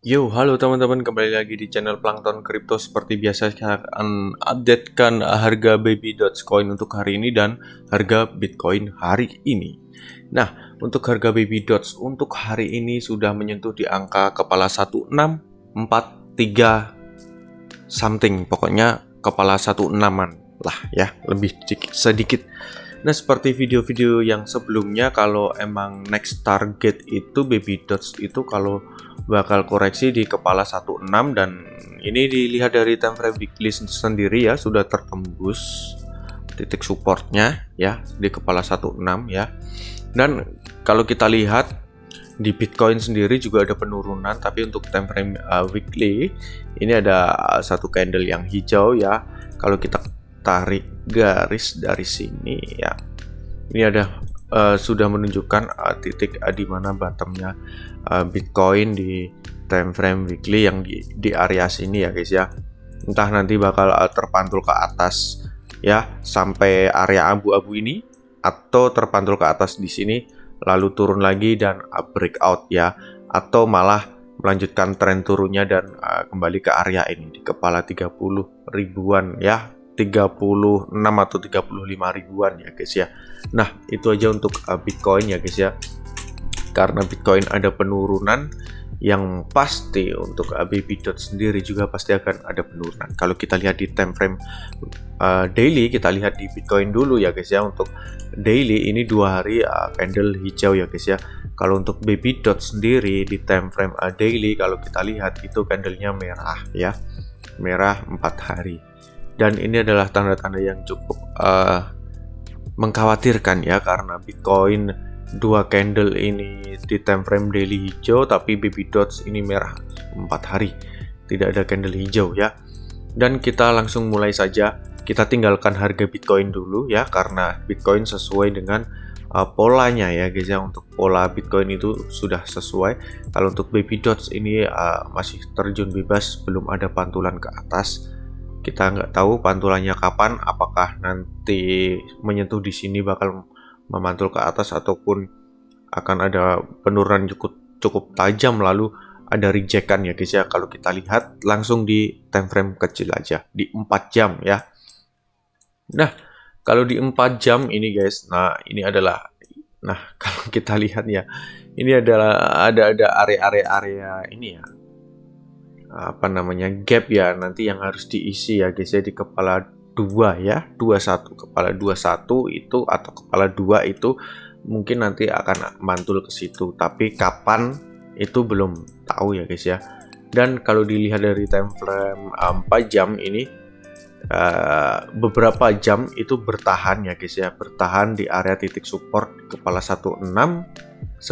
Yo, halo teman-teman, kembali lagi di channel Plankton Crypto. Seperti biasa, saya akan updatekan harga Baby Dogecoin untuk hari ini dan harga Bitcoin hari ini. Nah, untuk harga Baby Doge untuk hari ini sudah menyentuh di angka kepala 1643 something, pokoknya kepala 16-an lah ya, lebih sedikit. Nah, seperti video-video yang sebelumnya, kalau emang next target itu Baby Doge itu kalau bakal koreksi di kepala 16, dan ini dilihat dari time frame weekly sendiri ya, sudah tertembus titik supportnya ya di kepala 16 ya. Dan kalau kita lihat di Bitcoin sendiri juga ada penurunan, tapi untuk time frame weekly ini ada satu candle yang hijau ya. Kalau kita tarik garis dari sini ya, ini ada sudah menunjukkan titik di mana bottomnya Bitcoin di time frame weekly yang di area sini ya guys ya. Entah nanti bakal terpantul ke atas ya sampai area abu-abu ini, atau terpantul ke atas di sini lalu turun lagi dan breakout ya, atau malah melanjutkan tren turunnya dan kembali ke area ini di kepala 30 ribuan ya, 36 atau 35 ribuan ya guys ya. Nah, itu aja untuk Bitcoin ya guys ya. Karena Bitcoin ada penurunan, yang pasti untuk Baby Doge sendiri juga pasti akan ada penurunan. Kalau kita lihat di time frame daily, kita lihat di Bitcoin dulu ya guys ya. Untuk daily ini 2 hari candle hijau ya guys ya. Kalau untuk Baby Doge sendiri di time frame daily, kalau kita lihat itu candlenya merah ya, merah 4 hari. Dan ini adalah tanda-tanda yang cukup mengkhawatirkan ya, karena Bitcoin 2 candle ini di time frame daily hijau, tapi Baby Doge ini merah 4 hari, tidak ada candle hijau ya. Dan kita langsung mulai saja, kita tinggalkan harga Bitcoin dulu ya, karena Bitcoin sesuai dengan polanya ya guys ya. Untuk pola Bitcoin itu sudah sesuai. Kalau untuk Baby Doge ini masih terjun bebas, belum ada pantulan ke atas. Kita nggak tahu pantulannya kapan, apakah nanti menyentuh di sini bakal memantul ke atas, ataupun akan ada penurunan cukup tajam lalu ada rejekan ya guys ya. Kalau kita lihat langsung di time frame kecil aja di 4 jam ya. Nah, kalau di 4 jam ini guys, nah kalau kita lihat ya, ini adalah ada area ini ya, apa namanya, gap ya, nanti yang harus diisi ya guys ya di kepala 2 ya, 21, kepala 21 itu atau kepala 2 itu mungkin nanti akan mantul ke situ, tapi kapan itu belum tahu ya guys ya. Dan kalau dilihat dari time frame 4 jam ini, beberapa jam itu bertahan ya guys ya, bertahan di area titik support kepala 1697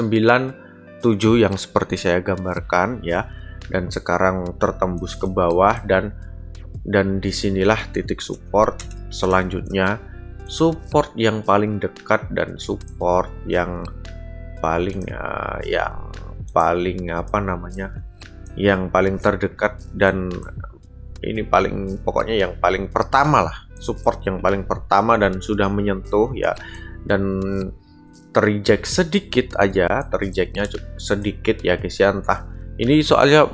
yang seperti saya gambarkan ya. Dan sekarang tertembus ke bawah, dan disinilah titik support selanjutnya. Support yang paling dekat dan support yang paling yang paling terdekat, dan ini pokoknya yang paling pertama lah, support yang paling pertama, dan sudah menyentuh ya, dan terreject sedikit aja, terrejectnya sedikit ya guys ya. Entah ini soalnya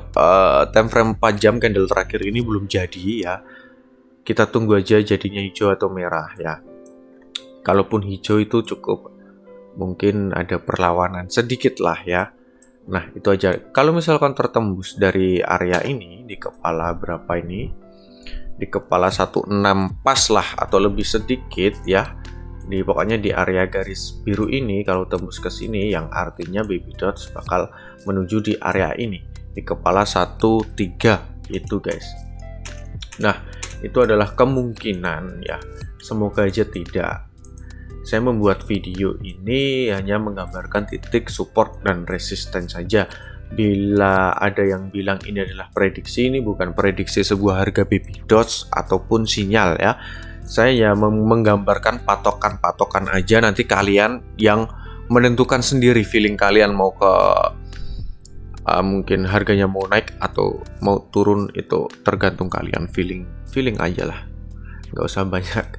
time frame 4 jam candle terakhir ini belum jadi ya. Kita tunggu aja jadinya hijau atau merah ya. Kalaupun hijau itu cukup mungkin ada perlawanan sedikit lah ya. Nah, itu aja. Kalau misalkan tertembus dari area ini di kepala berapa ini? Di kepala 16 pas lah atau lebih sedikit ya. Pokoknya di area garis biru ini, kalau tembus ke sini yang artinya Baby Doge bakal menuju di area ini di kepala 13 itu guys. Nah, itu adalah kemungkinan ya, semoga aja tidak. Saya membuat video ini hanya menggambarkan titik support dan resisten saja. Bila ada yang bilang ini adalah prediksi, ini bukan prediksi sebuah harga Baby Doge ataupun sinyal ya. Saya menggambarkan patokan-patokan aja, nanti kalian yang menentukan sendiri feeling kalian mau ke mungkin harganya mau naik atau mau turun, itu tergantung kalian, feeling aja lah, nggak usah banyak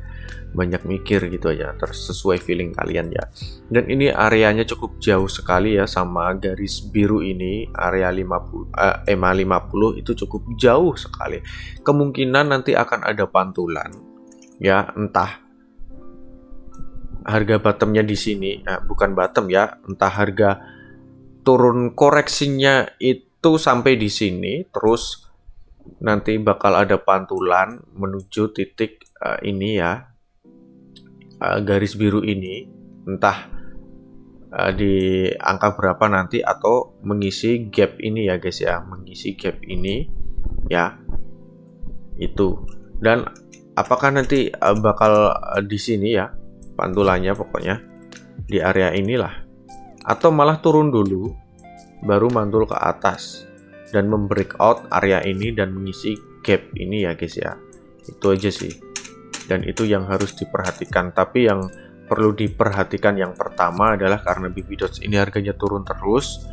banyak mikir gitu aja, sesuai feeling kalian ya. Dan ini areanya cukup jauh sekali ya sama garis biru ini, area 50 EMA 50 itu cukup jauh sekali. Kemungkinan nanti akan ada pantulan ya, entah harga bottomnya di sini, bukan bottom ya, entah harga turun koreksinya itu sampai di sini, terus nanti bakal ada pantulan menuju titik ini ya, garis biru ini, entah di angka berapa nanti, atau mengisi gap ini ya guys ya, mengisi gap ini ya, itu. Dan apakah nanti bakal di sini ya pantulannya, pokoknya di area inilah, atau malah turun dulu baru mantul ke atas dan membreakout area ini dan mengisi gap ini ya guys ya. Itu aja sih, dan itu yang harus diperhatikan. Tapi yang perlu diperhatikan yang pertama adalah karena BB Dots ini harganya turun terus,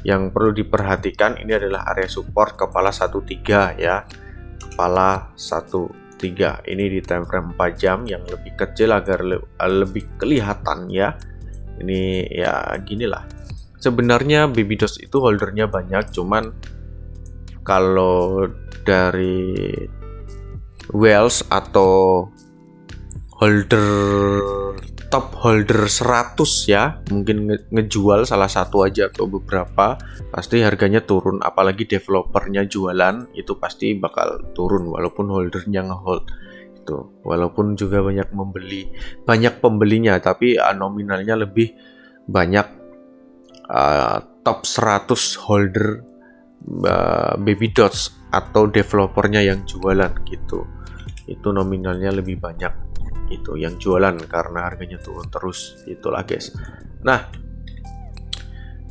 yang perlu diperhatikan ini adalah area support kepala 13 ya, kepala 13 ini di time frame 4 jam yang lebih kecil agar lebih kelihatan ya. Ini ya ginilah, sebenarnya BB Dots itu holdernya banyak, cuman kalau dari Wells atau holder top holder 100 ya, mungkin ngejual salah satu aja atau beberapa, pasti harganya turun. Apalagi developernya jualan, itu pasti bakal turun walaupun holdernya ngehold itu. Walaupun juga banyak pembelinya, tapi nominalnya lebih banyak top 100 holder BB Dots atau developernya yang jualan gitu. Itu nominalnya lebih banyak itu yang jualan karena harganya turun terus, itulah guys. Nah,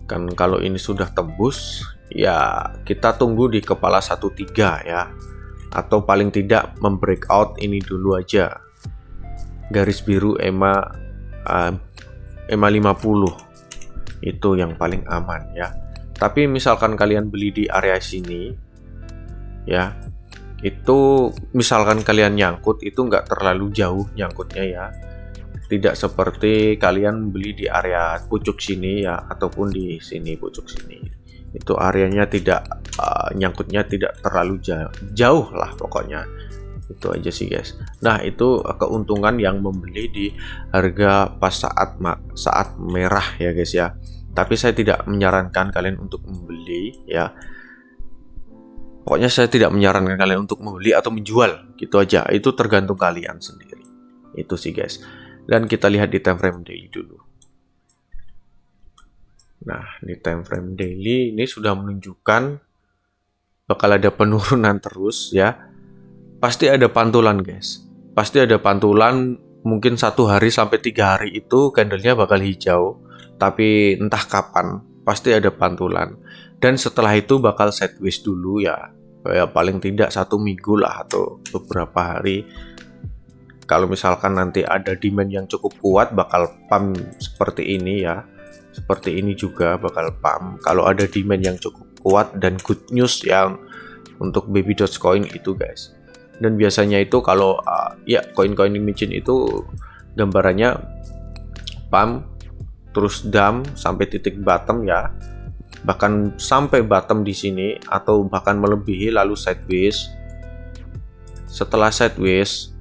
kan kalau ini sudah tembus ya kita tunggu di kepala 13 ya, atau paling tidak membreakout ini dulu aja, garis biru EMA 50 itu yang paling aman ya. Tapi misalkan kalian beli di area sini ya, itu misalkan kalian nyangkut itu nggak terlalu jauh nyangkutnya ya, tidak seperti kalian beli di area pucuk sini ya, ataupun di sini pucuk sini, itu areanya tidak nyangkutnya tidak terlalu jauh lah pokoknya. Itu aja sih guys. Nah, itu keuntungan yang membeli di harga pas saat merah ya guys ya. Tapi saya tidak menyarankan kalian untuk membeli ya. Pokoknya saya tidak menyarankan kalian untuk membeli atau menjual, gitu aja. Itu tergantung kalian sendiri. Itu sih guys. Dan kita lihat di time frame daily dulu. Nah, di time frame daily ini sudah menunjukkan bakal ada penurunan terus ya. Pasti ada pantulan guys. Pasti ada pantulan, mungkin 1 hari sampai 3 hari itu candlenya bakal hijau. Tapi entah kapan, pasti ada pantulan. Dan setelah itu bakal sideways dulu ya, paling tidak 1 minggu lah atau beberapa hari. Kalau misalkan nanti ada demand yang cukup kuat, bakal pump seperti ini ya. Seperti ini juga bakal pump. Kalau ada demand yang cukup kuat dan good news yang untuk BB Dots coin itu guys. Dan biasanya itu kalau ya koin-koin micin itu gambarannya pump, terus dump sampai titik bottom ya, bahkan sampai bottom di sini atau bahkan melebihi lalu sideways. Setelah sideways,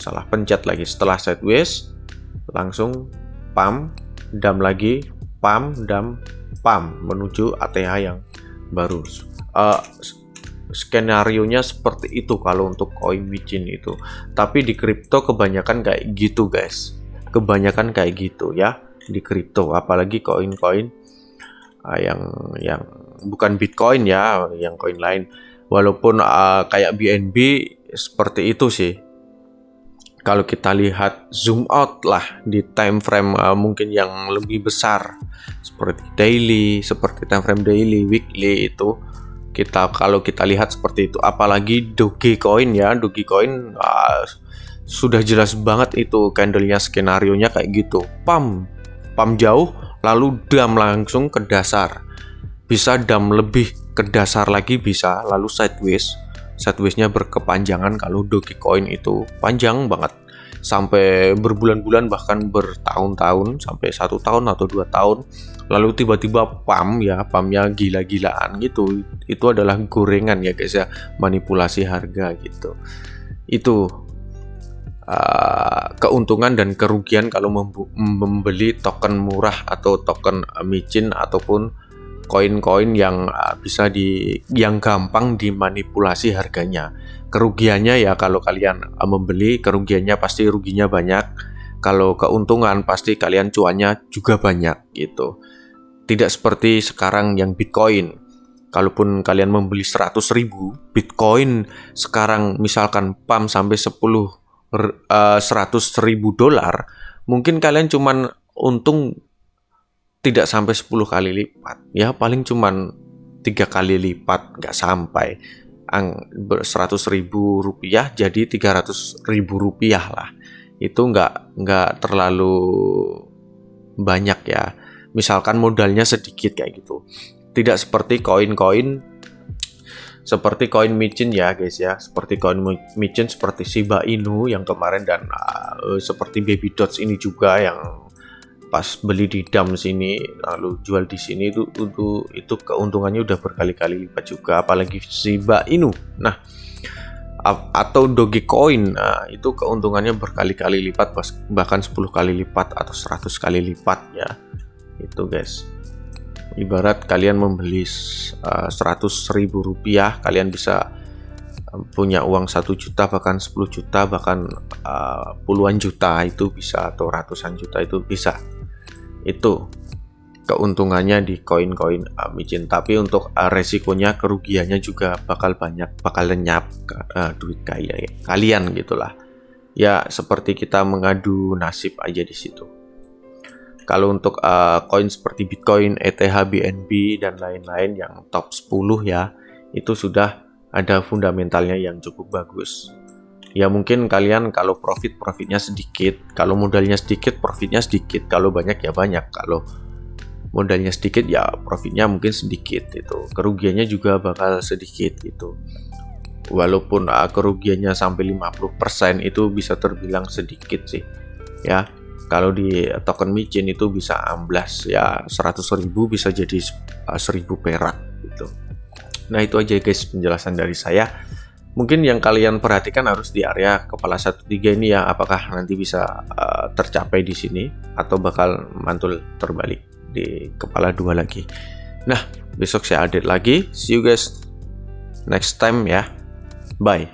salah pencet lagi. Setelah sideways langsung pump, dump lagi, pump, dump, pump menuju ATH yang baru. Skenario-nya seperti itu kalau untuk koin micin itu. Tapi di kripto kebanyakan kayak gitu guys. Kebanyakan kayak gitu ya di kripto, apalagi koin-koin yang bukan Bitcoin ya, yang koin lain. Walaupun kayak BNB seperti itu sih. Kalau kita lihat zoom out lah di time frame mungkin yang lebih besar seperti daily, seperti time frame daily, weekly itu kalau kita lihat seperti itu. Apalagi Dogecoin ya, Dogecoin sudah jelas banget itu candlenya, skenarionya kayak gitu. Pump jauh, lalu dump langsung ke dasar. Bisa dump lebih ke dasar lagi bisa, lalu sideways. Sidewaysnya berkepanjangan kalau Dogecoin itu panjang banget. sampai berbulan-bulan bahkan bertahun-tahun sampai 1 tahun atau 2 tahun, lalu tiba-tiba pumpnya gila-gilaan gitu. Itu adalah gorengan ya guys ya, manipulasi harga gitu. Itu keuntungan dan kerugian kalau membeli token murah atau token micin ataupun koin-koin yang yang gampang dimanipulasi harganya. Kerugiannya ya kalau kalian membeli, kerugiannya pasti ruginya banyak. Kalau keuntungan pasti kalian cuannya juga banyak gitu. Tidak seperti sekarang yang Bitcoin. Kalaupun kalian membeli 100.000 Bitcoin sekarang misalkan pump sampai 100.000 dolar, mungkin kalian cuman untung tidak sampai 10 kali lipat ya, paling cuman 3 kali lipat, nggak sampai 100.000 rupiah jadi 300.000 rupiah lah. Itu nggak terlalu banyak ya, misalkan modalnya sedikit kayak gitu. Tidak seperti koin-koin seperti koin micin ya guys ya, seperti koin micin seperti Shiba Inu yang kemarin, dan seperti Baby Dots ini juga yang pas beli di dam sini lalu jual di sini, itu keuntungannya udah berkali-kali lipat juga, apalagi Shiba Inu. Nah, atau Dogecoin, itu keuntungannya berkali-kali lipat, bahkan 10 kali lipat atau 100 kali lipat ya. Itu guys. Ibarat kalian membeli 100.000 rupiah, kalian bisa punya uang 1 juta, bahkan 10 juta, bahkan puluhan juta itu bisa, atau ratusan juta itu bisa. Itu keuntungannya di koin-koin micin. Tapi untuk resikonya, kerugiannya juga bakal banyak, bakal lenyap duit kalian gitulah. Ya seperti kita mengadu nasib aja di situ. Kalau untuk koin seperti Bitcoin, ETH, BNB dan lain-lain yang top 10 ya, itu sudah ada fundamentalnya yang cukup bagus. Ya mungkin kalian kalau profitnya sedikit, kalau modalnya sedikit profitnya sedikit, kalau banyak ya banyak, kalau modalnya sedikit ya profitnya mungkin sedikit, itu kerugiannya juga bakal sedikit gitu. Walaupun kerugiannya sampai 50% itu bisa terbilang sedikit sih ya. Kalau di token micin itu bisa amblas ya, 100.000 bisa jadi 1.000 perak gitu. Nah itu aja guys penjelasan dari saya. Mungkin yang kalian perhatikan harus di area kepala 13 ini ya, apakah nanti bisa tercapai di sini atau bakal mantul terbalik di kepala 2 lagi. Nah besok saya update lagi. See you guys next time ya. Bye.